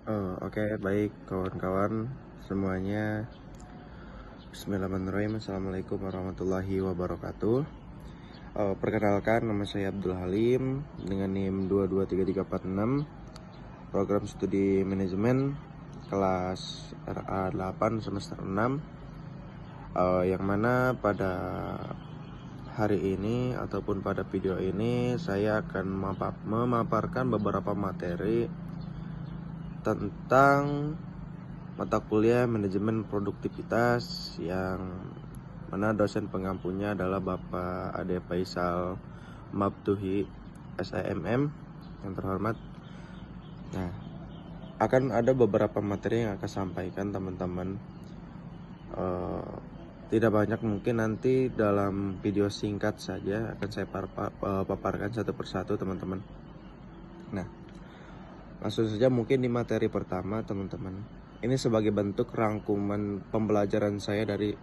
Oke, baik kawan-kawan semuanya. Bismillahirrahmanirrahim. Assalamualaikum warahmatullahi wabarakatuh. Perkenalkan, nama saya Abdul Halim dengan NIM 223346, program studi manajemen kelas RA 8 semester 6, yang mana pada hari ini ataupun pada video ini saya akan memaparkan beberapa materi tentang mata kuliah manajemen produktivitas yang mana dosen pengampunya adalah Bapak Ade Faisal Mabtuhi SIMM yang terhormat. Nah, akan ada beberapa materi yang akan sampaikan teman-teman. Tidak banyak, mungkin nanti dalam video singkat saja akan saya paparkan satu persatu teman-teman. Nah, langsung saja mungkin di materi pertama teman-teman. Ini sebagai bentuk rangkuman pembelajaran saya dari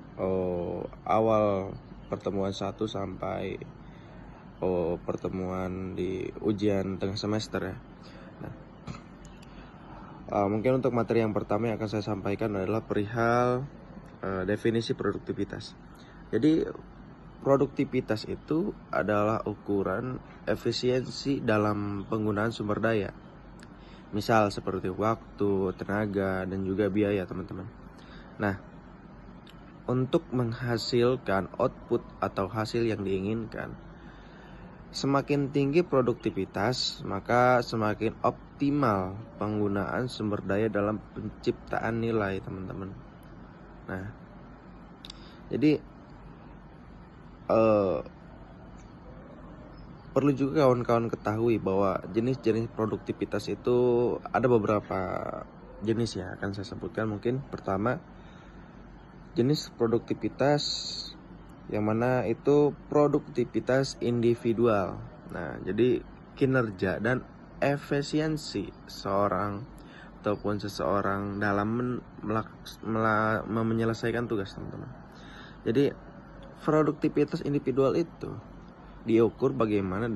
awal pertemuan 1 sampai pertemuan di ujian tengah semester ya. Nah, mungkin untuk materi yang pertama yang akan saya sampaikan adalah perihal definisi produktivitas. Jadi produktivitas itu adalah ukuran efisiensi dalam penggunaan sumber daya. Misal seperti waktu, tenaga, dan juga biaya teman-teman. Nah, untuk menghasilkan output atau hasil yang diinginkan, semakin tinggi produktivitas, maka semakin optimal penggunaan sumber daya dalam penciptaan nilai teman-teman. Nah, jadi perlu juga kawan-kawan ketahui bahwa jenis-jenis produktivitas itu ada beberapa jenis ya, akan saya sebutkan. Mungkin pertama, jenis produktivitas yang mana itu produktivitas individual. Nah, jadi kinerja dan efisiensi seseorang dalam menyelesaikan tugas teman-teman. Jadi produktivitas individual itu diukur bagaimana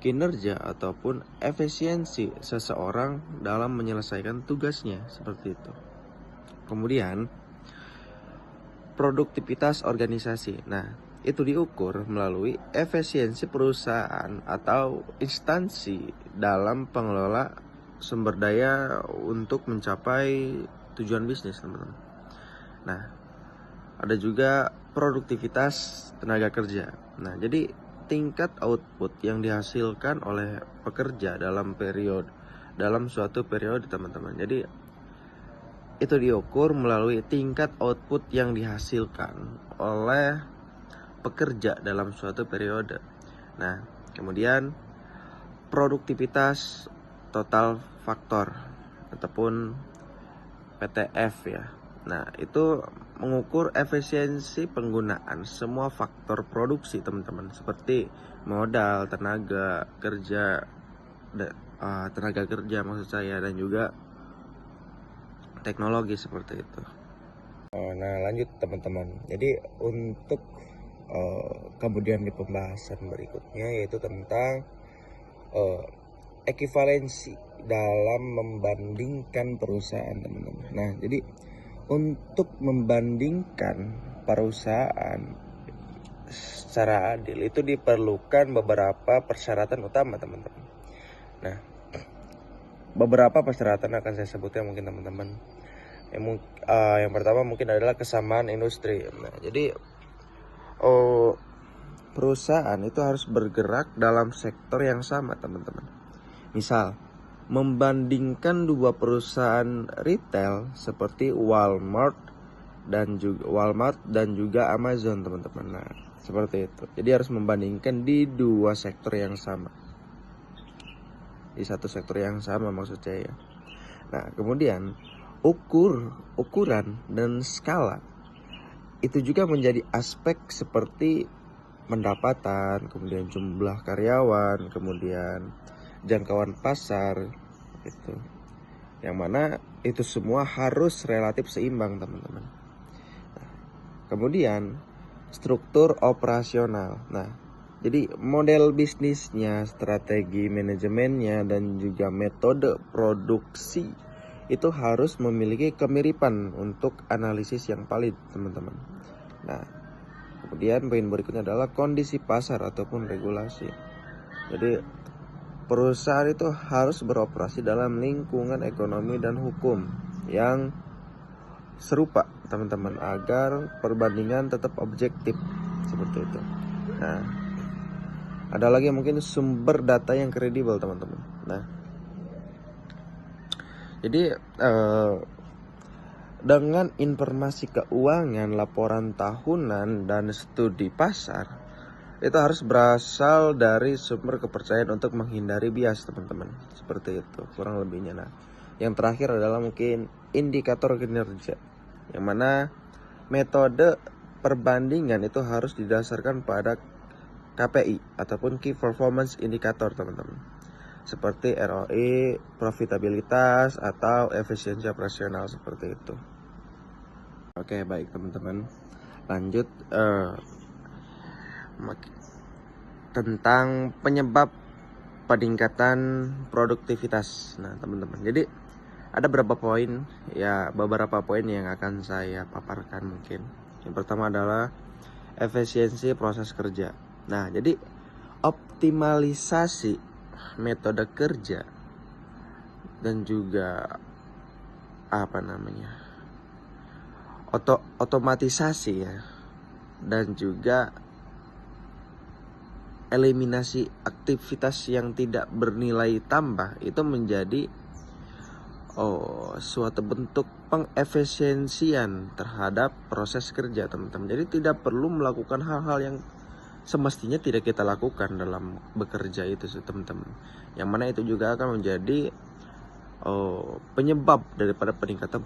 kinerja ataupun efisiensi seseorang dalam menyelesaikan tugasnya, seperti itu. Kemudian produktivitas organisasi. Nah, itu diukur melalui efisiensi perusahaan atau instansi dalam pengelola sumber daya untuk mencapai tujuan bisnis, teman-teman. Nah, ada juga produktivitas tenaga kerja. Nah, jadi tingkat output yang dihasilkan oleh pekerja dalam suatu periode teman-teman. Jadi itu diukur melalui tingkat output yang dihasilkan oleh pekerja dalam suatu periode. Nah, kemudian produktivitas total faktor ataupun PTF ya. Nah, itu mengukur efisiensi penggunaan semua faktor produksi teman-teman, seperti modal, tenaga kerja maksud saya, dan juga teknologi seperti itu. Nah, lanjut teman-teman. Jadi untuk kemudian di pembahasan berikutnya yaitu tentang ekivalensi dalam membandingkan perusahaan teman-teman. Nah, jadi untuk membandingkan perusahaan secara adil itu diperlukan beberapa persyaratan utama teman-teman. Nah, beberapa persyaratan akan saya sebutkan mungkin teman-teman. Yang pertama mungkin adalah kesamaan industri. Nah, jadi perusahaan itu harus bergerak dalam sektor yang sama teman-teman. Misal, membandingkan dua perusahaan retail seperti Walmart dan juga Amazon teman-teman. Nah, seperti itu. Jadi harus membandingkan di dua sektor yang sama. Di satu sektor yang sama maksud saya. Nah, kemudian ukuran dan skala itu juga menjadi aspek seperti pendapatan, kemudian jumlah karyawan, kemudian jangkauan pasar gitu. Yang mana itu semua harus relatif seimbang teman-teman. Nah, kemudian struktur operasional. Nah, Jadi model bisnisnya, strategi manajemennya, dan juga metode produksi itu harus memiliki kemiripan untuk analisis yang valid, teman-teman. Nah, kemudian poin berikutnya adalah kondisi pasar ataupun regulasi. Jadi perusahaan itu harus beroperasi dalam lingkungan ekonomi dan hukum yang serupa, teman-teman, agar perbandingan tetap objektif seperti itu. Nah, ada lagi mungkin sumber data yang kredibel, teman-teman. Nah, jadi dengan informasi keuangan, laporan tahunan, dan studi pasar itu harus berasal dari sumber kepercayaan untuk menghindari bias, teman-teman. Seperti itu kurang lebihnya. Nah, yang terakhir adalah mungkin indikator kinerja, yang mana metode perbandingan itu harus didasarkan pada KPI ataupun Key Performance Indicator, teman-teman, seperti ROI, profitabilitas, atau efisiensi operasional seperti itu. Oke, baik teman-teman, lanjut tentang penyebab peningkatan produktivitas. Nah, teman-teman, jadi ada beberapa poin yang akan saya paparkan mungkin. Yang pertama adalah efisiensi proses kerja. Nah, jadi optimalisasi metode kerja dan juga otomatisasi ya, dan juga eliminasi aktivitas yang tidak bernilai tambah itu menjadi suatu bentuk pengefisiensian terhadap proses kerja, teman-teman. Jadi tidak perlu melakukan hal-hal yang semestinya tidak kita lakukan dalam bekerja itu, teman-teman. Yang mana itu juga akan menjadi penyebab daripada peningkatan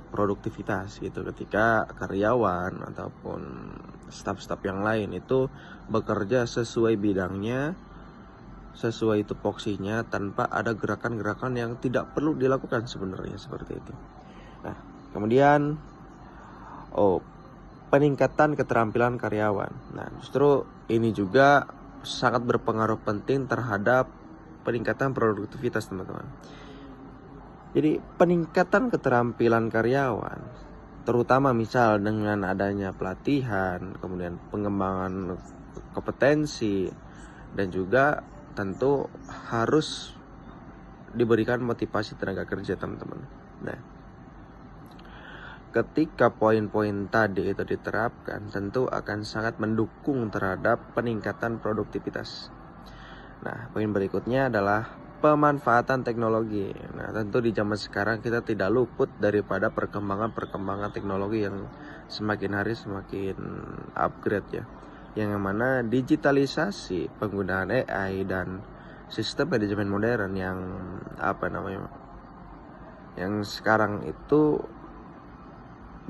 produktivitas gitu, ketika karyawan ataupun staf-staf yang lain itu bekerja sesuai bidangnya, sesuai tupoksinya, tanpa ada gerakan-gerakan yang tidak perlu dilakukan sebenarnya, seperti itu. Nah, kemudian peningkatan keterampilan karyawan. Nah, justru ini juga sangat berpengaruh penting terhadap peningkatan produktivitas, teman-teman. Jadi peningkatan keterampilan karyawan, terutama misal dengan adanya pelatihan, kemudian pengembangan kompetensi, dan juga tentu harus diberikan motivasi tenaga kerja, teman-teman. Nah, ketika poin-poin tadi itu diterapkan, tentu akan sangat mendukung terhadap peningkatan produktivitas. Nah, poin berikutnya adalah pemanfaatan teknologi. Nah, tentu di zaman sekarang kita tidak luput daripada perkembangan teknologi yang semakin hari semakin upgrade ya. Yang mana digitalisasi, penggunaan AI, dan sistem manajemen modern yang sekarang itu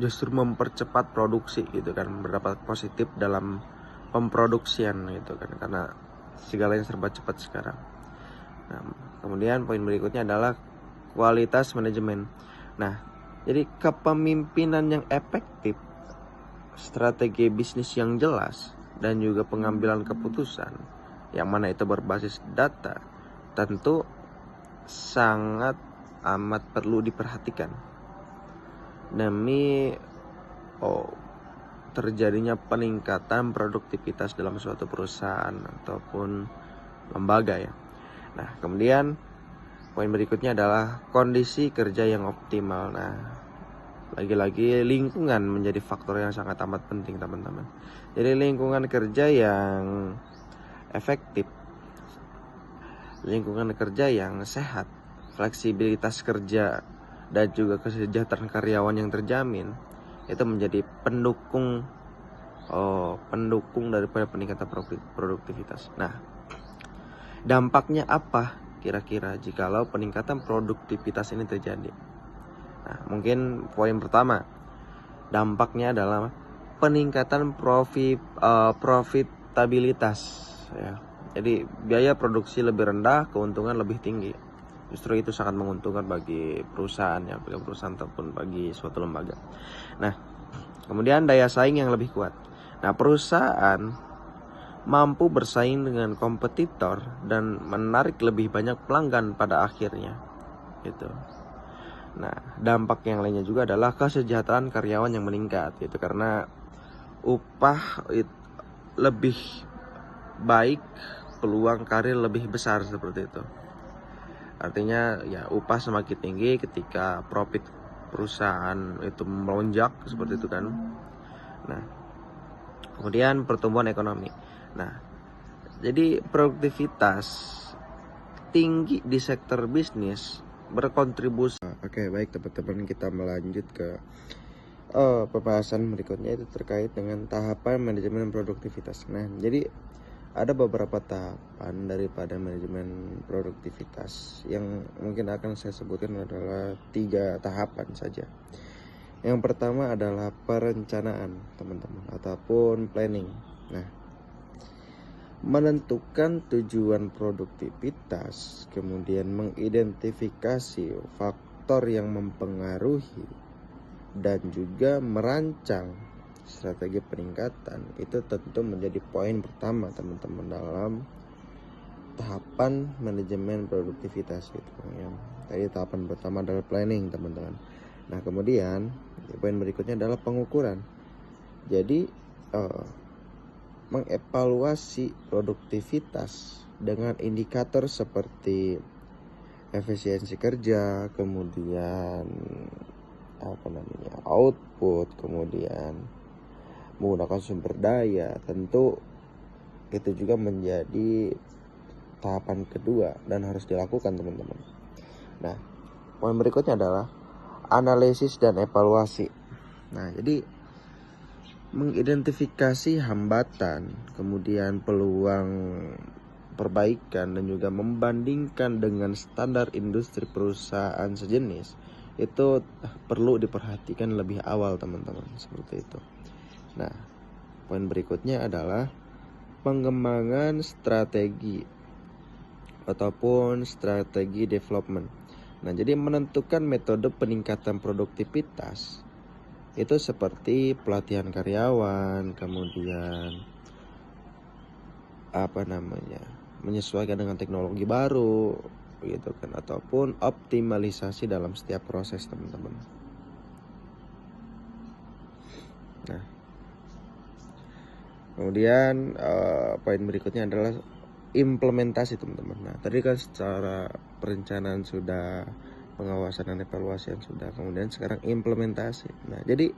justru mempercepat produksi gitu kan, berdampak positif dalam pemproduksian gitu kan, karena segalanya serba cepat sekarang. Nah, kemudian poin berikutnya adalah kualitas manajemen. Nah, jadi kepemimpinan yang efektif, strategi bisnis yang jelas, dan juga pengambilan keputusan yang mana itu berbasis data tentu sangat amat perlu diperhatikan demi terjadinya peningkatan produktivitas dalam suatu perusahaan ataupun lembaga ya. Nah, kemudian poin berikutnya adalah kondisi kerja yang optimal. Nah, lagi-lagi lingkungan menjadi faktor yang sangat amat penting, teman-teman. Jadi lingkungan kerja yang efektif, lingkungan kerja yang sehat, fleksibilitas kerja, dan juga kesejahteraan karyawan yang terjamin itu menjadi pendukung daripada peningkatan produktivitas. Nah, dampaknya apa kira-kira jikalau peningkatan produktivitas ini terjadi? Nah, mungkin poin pertama, dampaknya adalah peningkatan profitabilitas ya. Jadi biaya produksi lebih rendah, keuntungan lebih tinggi. Justru itu sangat menguntungkan bagi perusahaan ya, bagi perusahaan ataupun bagi suatu lembaga. Nah, kemudian daya saing yang lebih kuat. Nah, perusahaan mampu bersaing dengan kompetitor dan menarik lebih banyak pelanggan pada akhirnya gitu. Nah, dampak yang lainnya juga adalah kesejahteraan karyawan yang meningkat gitu, karena upah lebih baik, peluang karir lebih besar seperti itu. Artinya ya upah semakin tinggi ketika profit perusahaan itu melonjak seperti itu kan. Nah, kemudian pertumbuhan ekonomi. Nah, jadi produktivitas tinggi di sektor bisnis berkontribusi. Oke, baik teman-teman, kita melanjut ke pembahasan berikutnya, itu terkait dengan tahapan manajemen produktivitas. Nah, jadi ada beberapa tahapan daripada manajemen produktivitas yang mungkin akan saya sebutkan adalah 3 tahapan saja. Yang pertama adalah perencanaan, teman-teman, ataupun planning. Nah, menentukan tujuan produktivitas, kemudian mengidentifikasi faktor yang mempengaruhi, dan juga merancang strategi peningkatan, itu tentu menjadi poin pertama teman-teman dalam tahapan manajemen produktivitas gitu ya. Tadi tahapan pertama adalah planning, teman-teman. Nah, kemudian poin berikutnya adalah pengukuran. Jadi mengevaluasi produktivitas dengan indikator seperti efisiensi kerja, kemudian output, kemudian menggunakan sumber daya. Tentu itu juga menjadi tahapan kedua dan harus dilakukan, teman-teman. Nah, poin berikutnya adalah analisis dan evaluasi. Nah, jadi mengidentifikasi hambatan, kemudian peluang perbaikan, dan juga membandingkan dengan standar industri perusahaan sejenis, itu perlu diperhatikan lebih awal, teman-teman, seperti itu. Nah, poin berikutnya adalah pengembangan strategi ataupun strategi development. Nah, jadi menentukan metode peningkatan produktivitas itu seperti pelatihan karyawan, kemudian menyesuaikan dengan teknologi baru gitu kan, ataupun optimalisasi dalam setiap proses, teman-teman. Nah, kemudian poin berikutnya adalah implementasi, teman-teman. Nah, tadi kan secara perencanaan sudah, pengawasan dan evaluasi yang sudah, kemudian sekarang implementasi. Nah, jadi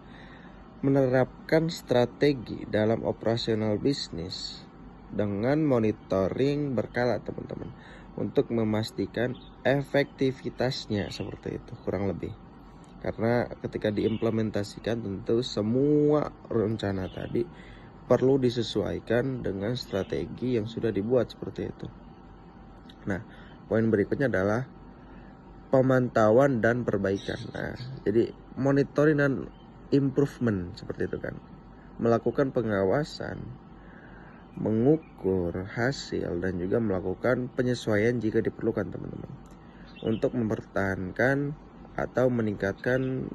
menerapkan strategi dalam operasional bisnis dengan monitoring berkala, teman-teman, untuk memastikan efektivitasnya, seperti itu kurang lebih. Karena ketika diimplementasikan, tentu semua rencana tadi perlu disesuaikan dengan strategi yang sudah dibuat, seperti itu. Nah, poin berikutnya adalah pemantauan dan perbaikan. Nah, jadi monitoring dan improvement, seperti itu kan. Melakukan pengawasan, mengukur hasil, dan juga melakukan penyesuaian jika diperlukan, teman-teman, untuk mempertahankan atau meningkatkan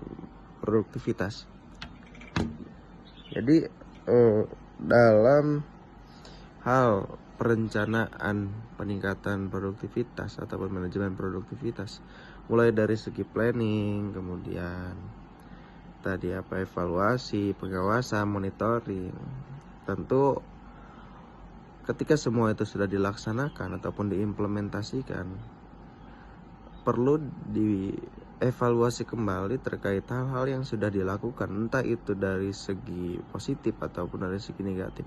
produktivitas. Jadi dalam hal perencanaan peningkatan produktivitas ataupun manajemen produktivitas, mulai dari segi planning, kemudian tadi evaluasi, pengawasan, monitoring, tentu ketika semua itu sudah dilaksanakan ataupun diimplementasikan, perlu dievaluasi kembali terkait hal-hal yang sudah dilakukan, entah itu dari segi positif ataupun dari segi negatif,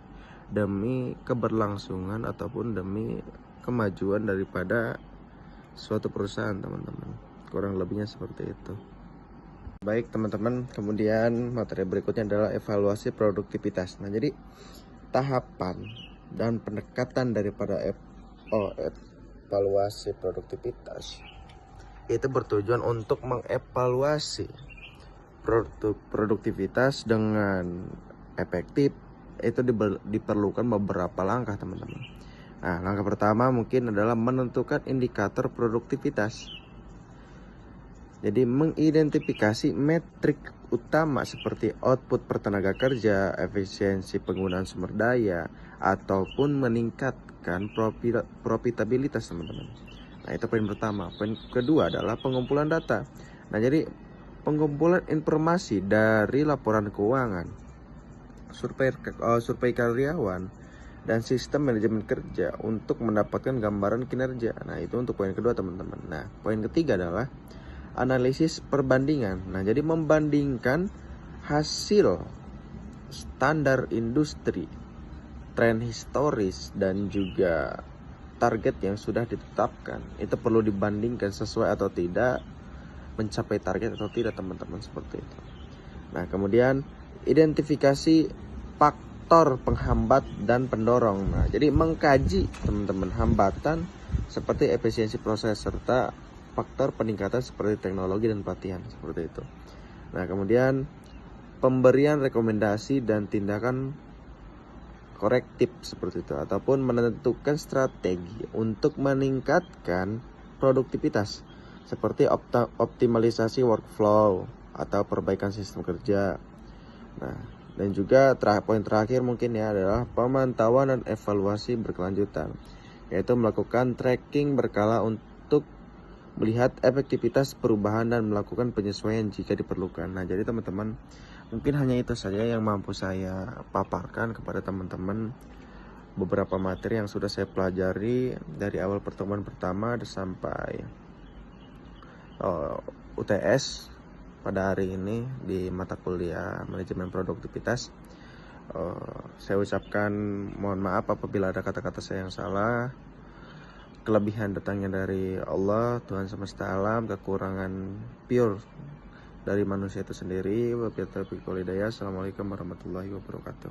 demi keberlangsungan ataupun demi kemajuan daripada suatu perusahaan, teman-teman. Kurang lebihnya seperti itu. Baik, teman-teman, kemudian materi berikutnya adalah evaluasi produktivitas. Nah, jadi tahapan dan pendekatan daripada evaluasi produktivitas itu bertujuan untuk mengevaluasi produktivitas dengan efektif. Itu diperlukan beberapa langkah, teman-teman. Nah, langkah pertama mungkin adalah menentukan indikator produktivitas. Jadi mengidentifikasi metrik utama seperti output per tenaga kerja, efisiensi penggunaan sumber daya, ataupun meningkatkan profitabilitas teman-teman. Nah itu poin pertama. Poin kedua adalah pengumpulan data. Nah jadi pengumpulan informasi dari laporan keuangan, survei karyawan, dan sistem manajemen kerja untuk mendapatkan gambaran kinerja. Nah itu untuk poin kedua teman-teman. Nah poin ketiga adalah analisis perbandingan. Nah jadi membandingkan hasil standar industri, tren historis, dan juga target yang sudah ditetapkan. Itu perlu dibandingkan sesuai atau tidak, mencapai target atau tidak teman-teman, seperti itu. Nah kemudian identifikasi faktor penghambat dan pendorong. Nah jadi mengkaji teman-teman hambatan seperti efisiensi proses serta faktor peningkatan seperti teknologi dan pelatihan, seperti itu. Nah kemudian pemberian rekomendasi dan tindakan korektif seperti itu, ataupun menentukan strategi untuk meningkatkan produktivitas seperti optimalisasi workflow atau perbaikan sistem kerja. Nah dan juga poin terakhir mungkin ya adalah pemantauan dan evaluasi berkelanjutan, yaitu melakukan tracking berkala untuk melihat efektivitas perubahan dan melakukan penyesuaian jika diperlukan. Nah jadi teman-teman, mungkin hanya itu saja yang mampu saya paparkan kepada teman-teman, beberapa materi yang sudah saya pelajari dari awal pertemuan pertama sampai UTS pada hari ini di mata kuliah manajemen produktivitas. Saya ucapkan mohon maaf apabila ada kata-kata saya yang salah. Kelebihan datangnya dari Allah, Tuhan semesta alam, kekurangan pure dari manusia itu sendiri. Wabillahi taufiq wal hidayah. Assalamualaikum warahmatullahi wabarakatuh.